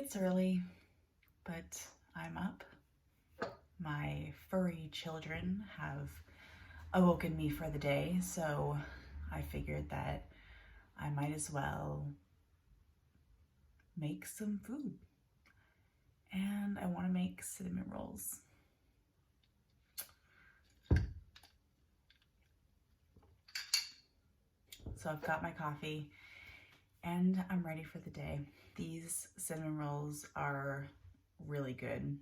It's early, but I'm up. My furry children have awoken me for the day, so I figured that I might as well make some food. And I want to make cinnamon rolls. So I've got my coffee and I'm ready for the day. These cinnamon rolls are really good.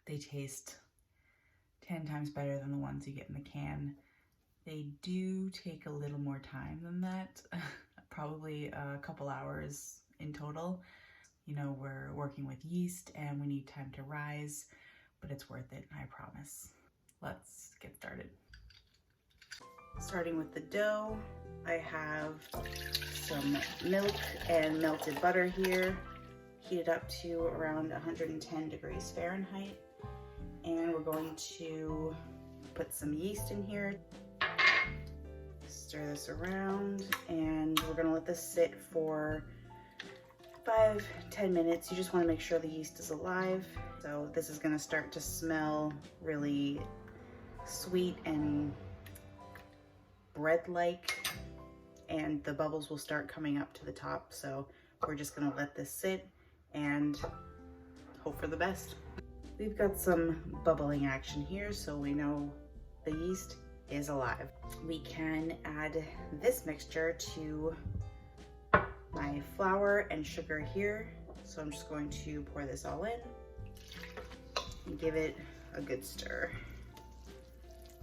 They taste 10 times better than the ones you get in the can. They do take a little more time than that, probably a couple hours in total. You know, we're working with yeast and we need time to rise, but it's worth it, I promise. Let's get started. Starting with the dough, I have some milk and melted butter here, heated up to around 110 degrees Fahrenheit. And we're going to put some yeast in here. Stir this around, and we're gonna let this sit for 5-10 minutes. You just wanna make sure the yeast is alive. So this is gonna start to smell really sweet and bread-like, and the bubbles will start coming up to the top. So we're just gonna let this sit and hope for the best. We've got some bubbling action here, so we know the yeast is alive. We can add this mixture to my flour and sugar here. So I'm just going to pour this all in and give it a good stir.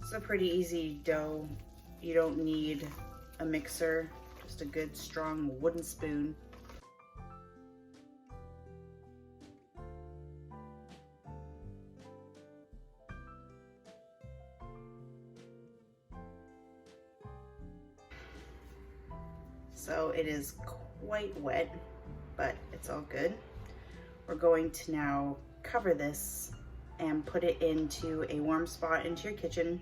It's a pretty easy dough. You don't need a mixer, just a good strong wooden spoon. So it is quite wet, but it's all good. We're going to now cover this and put it into a warm spot into your kitchen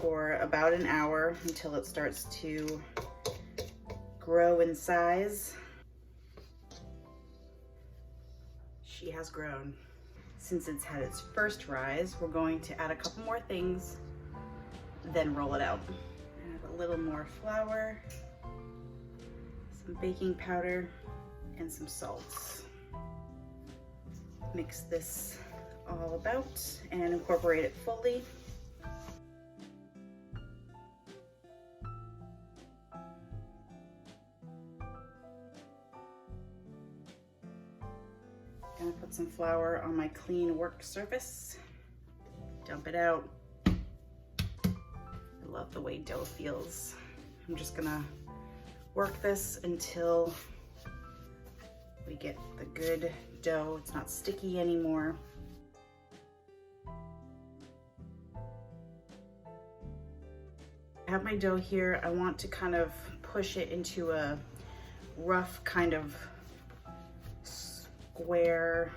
for about an hour until it starts to grow in size. She has grown. Since it's had its first rise, we're going to add a couple more things, then roll it out. Add a little more flour, some baking powder, and some salt. Mix this all about and incorporate it fully. Gonna put some flour on my clean work surface. Dump it out. I love the way dough feels. I'm just gonna work this until we get the good dough. It's not sticky anymore. I have my dough here. I want to kind of push it into a rough kind of square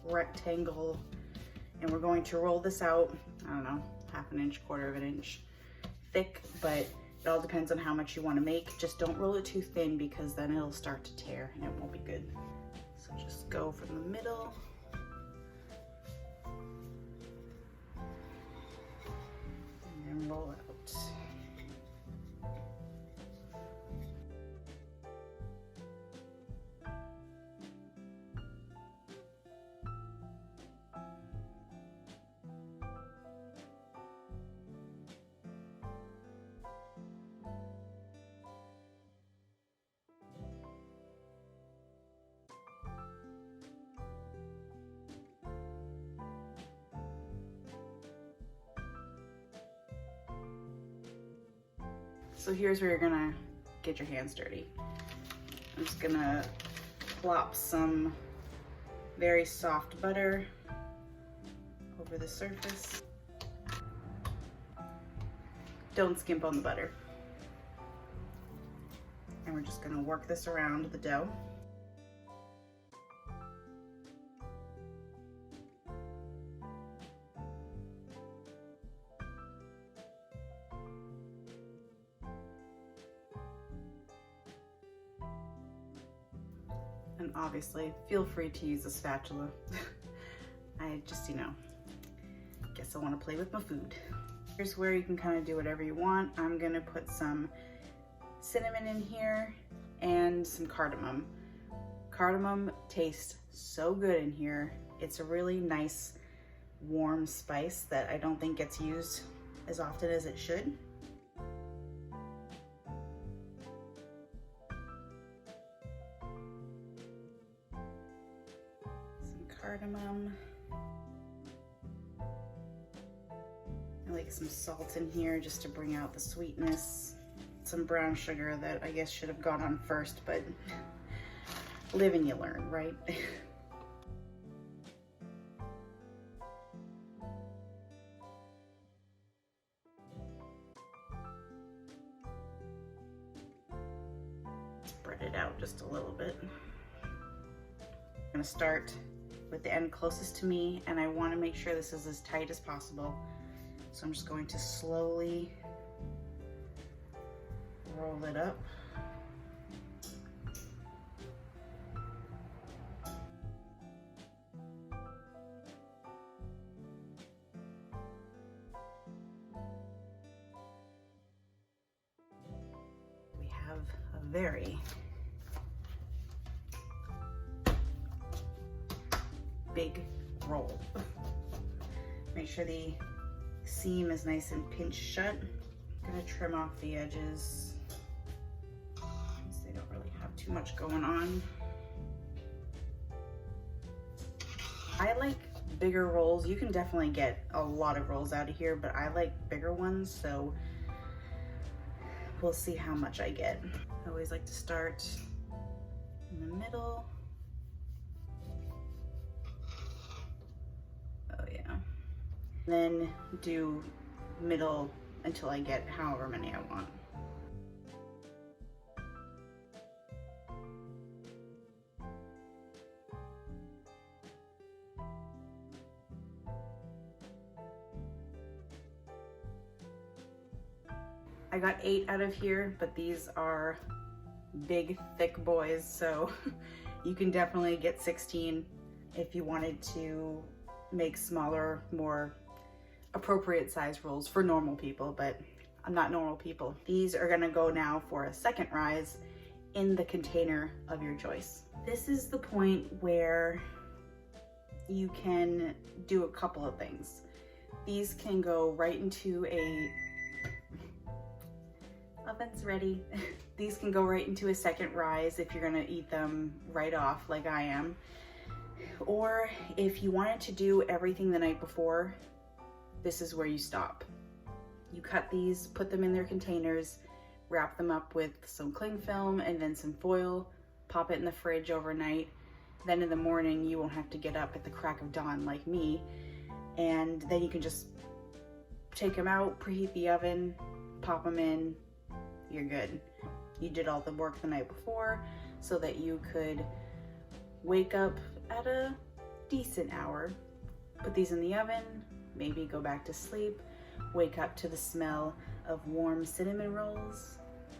rectangle, and we're going to roll this out, I don't know, half an inch, quarter of an inch thick, but it all depends on how much you want to make. Just don't roll it too thin because then it'll start to tear and it won't be good. So just go from the middle. And then roll out. So here's where you're gonna get your hands dirty. I'm just gonna plop some very soft butter over the surface. Don't skimp on the butter. And we're just gonna work this around the dough. And obviously, feel free to use a spatula. I just, you know, guess I want to play with my food. Here's where you can kind of do whatever you want. I'm gonna put some cinnamon in here and some cardamom. Cardamom tastes so good in here. It's a really nice warm spice that I don't think gets used as often as it should. Some cardamom. I like some salt in here just to bring out the sweetness. Some brown sugar that I guess should have gone on first, but live and you learn, right? Spread it out just a little bit. I'm gonna start with the end closest to me, and I want to make sure this is as tight as possible. So I'm just going to slowly roll it up. We have a very big roll. Make sure the seam is nice and pinched shut. I'm gonna trim off the edges since they don't really have too much going on. I like bigger rolls. You can definitely get a lot of rolls out of here, but I like bigger ones, so we'll see how much I get. I always like to start in the middle. Oh yeah. Then do middle until I get however many I want. I got 8 out of here, but these are big, thick boys, so you can definitely get 16 if you wanted to make smaller, more appropriate size rolls for normal people, but I'm not normal people. These are gonna go now for a second rise in the container of your choice. This is the point where you can do a couple of things. These can go right into oven's ready. These can go right into a second rise if you're gonna eat them right off like I am. Or if you wanted to do everything the night before, this is where you stop. You cut these, put them in their containers, wrap them up with some cling film and then some foil, pop it in the fridge overnight. Then in the morning, you won't have to get up at the crack of dawn like me. And then you can just take them out, preheat the oven, pop them in, you're good. You did all the work the night before so that you could wake up at a decent hour, put these in the oven, maybe go back to sleep, wake up to the smell of warm cinnamon rolls,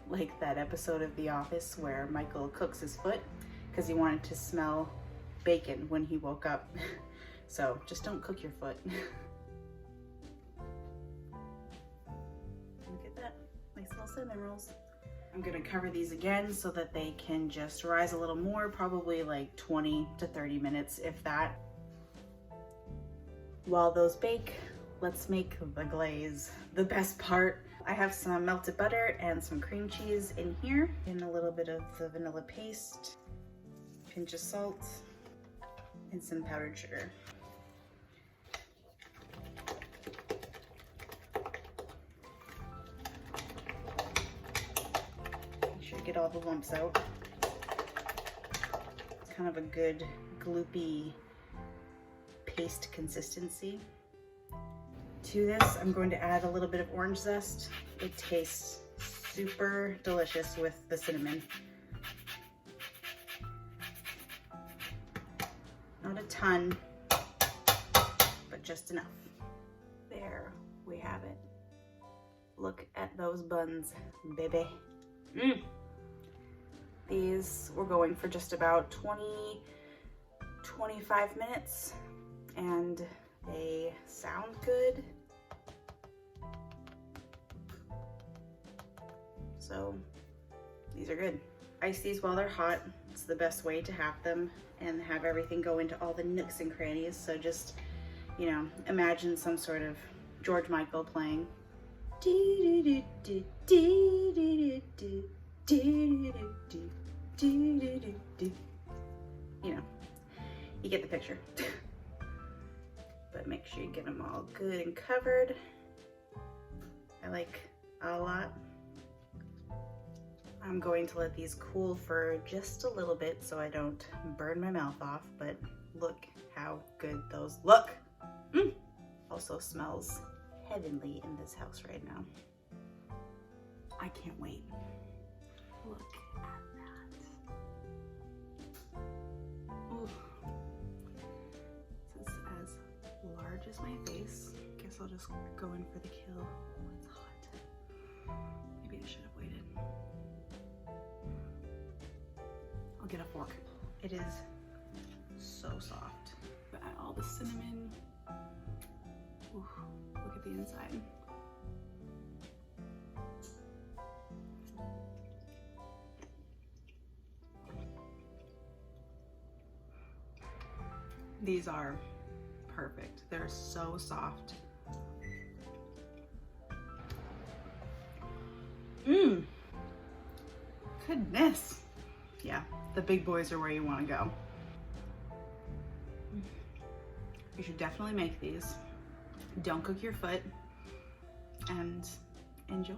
like that episode of The Office where Michael cooks his foot because he wanted to smell bacon when he woke up. So just don't cook your foot. Look at that, nice little cinnamon rolls. I'm gonna cover these again so that they can just rise a little more, probably like 20 to 30 minutes, if that. While those bake, let's make the glaze. The best part, I have some melted butter and some cream cheese in here, and a little bit of the vanilla paste, pinch of salt, and some powdered sugar. Make sure to get all the lumps out. It's kind of a good gloopy paste consistency. To this, I'm going to add a little bit of orange zest. It tastes super delicious with the cinnamon. Not a ton, but just enough. There we have it. Look at those buns, baby. These we're going for just about 25 minutes, and they sound good. So these are good. Ice these while they're hot. It's the best way to have them and have everything go into all the nooks and crannies. So just, you know, imagine some sort of George Michael playing. You know, you get the picture. But make sure you get them all good and covered. I like a lot. I'm going to let these cool for just a little bit so I don't burn my mouth off, but look how good those look. Also smells heavenly in this house right now. I can't wait. Look at that. Ooh. This is as large as my face. Guess I'll just go in for the kill. Oh, it's hot. Maybe I should have waited. I'll get a fork. It is so soft. Add all the cinnamon. Ooh, look at the inside. These are perfect. They're so soft. Goodness. Yeah, the big boys are where you want to go. You should definitely make these. Don't cook your foot and enjoy.